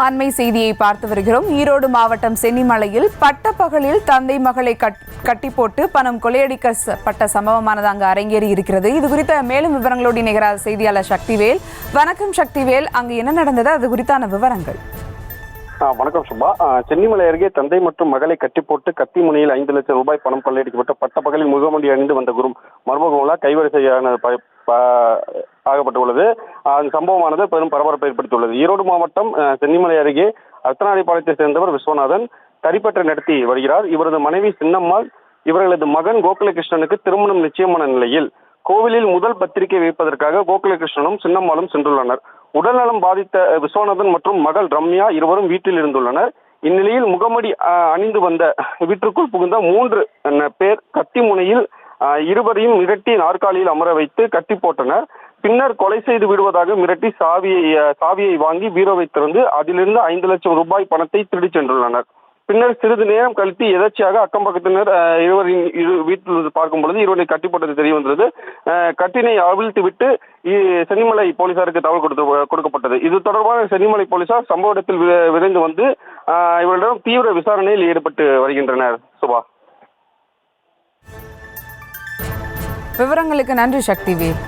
அண்மை செய்தியை பார்த்து வருகிறோம். ஈரோடு மாவட்டம் சென்னிமலையில் பட்டப்பகலில் தந்தை மகளை கட்டி போட்டு பணம் கொள்ளையடிக்கப்பட்ட சம்பவமானது அங்கு அரங்கேறி இருக்கிறது. இது குறித்த மேலும் விவரங்களோடு இணைகிறார் செய்தியாளர் சக்திவேல். வணக்கம் சக்திவேல், அங்கு என்ன நடந்தது, அது குறித்தான விவரங்கள்? வணக்கம் சுபா. சென்னிமலை அருகே தந்தை மற்றும் மகளை கட்டி போட்டு கத்தி முனையில் 5 லட்சம் ரூபாய் பணம் கொள்ளையடிக்கப்பட்ட பட்டப்பகலில் முகமூடி அணிந்து வந்த மர்மகோலா கைவரிசையான ஆகப்பட்டுள்ளது. அந்த சம்பவமானது பெரும் பரபரப்பை ஏற்படுத்தியுள்ளது. ஈரோடு மாவட்டம் சென்னிமலை அருகே அர்த்தநாரிபாளையத்தை சேர்ந்தவர் விஸ்வநாதன் தரிப்பற்ற நடத்தி வருகிறார். இவரது மனைவி சின்னம்மாள், இவர்களது மகன் கோகுலகிருஷ்ணனுக்கு திருமணம் நிச்சயமான நிலையில் கோவிலில் முதல் பத்திரிகை வைப்பதற்காக கோகுலகிருஷ்ணனும் சின்னம்மாளும் சென்றுள்ளனர். உடல்நலம் பாதித்த விஸ்வநாதன் மற்றும் மகள் ரம்யா இருவரும் வீட்டில் இருந்துள்ளனர். இந்நிலையில் முகமடி அணிந்து வந்த வீட்டிற்குள் புகுந்த 3 பேர் கத்தி முனையில் இருவரையும் மிரட்டி நாற்காலியில் அமர வைத்து கட்டி போட்டனர். பின்னர் கொலை செய்து விடுவதாக மிரட்டி சாவியை வாங்கி பீரோவை திறந்து அதிலிருந்து 5 லட்சம் ரூபாய் பணத்தை திருடி சென்றுள்ளனர். பின்னர் சிறிது நேரம் கழித்து எதர்ச்சியாக அக்கம் பக்கத்தினர் இருவரின் வீட்டில் பார்க்கும் பொழுது இருவரை கட்டி போட்டது தெரிய வந்தது. கட்டினை அவிழ்த்து விட்டு சென்னிமலை போலீசாருக்கு தகவல் கொடுக்கப்பட்டது. இது தொடர்பாக சென்னிமலை போலீசார் சம்பவ இடத்தில் விரைந்து வந்து இவரிடம் தீவிர விசாரணையில் ஈடுபட்டு வருகின்றனர். சுபா, விவரங்களுக்கு நன்றி சக்திவேல்.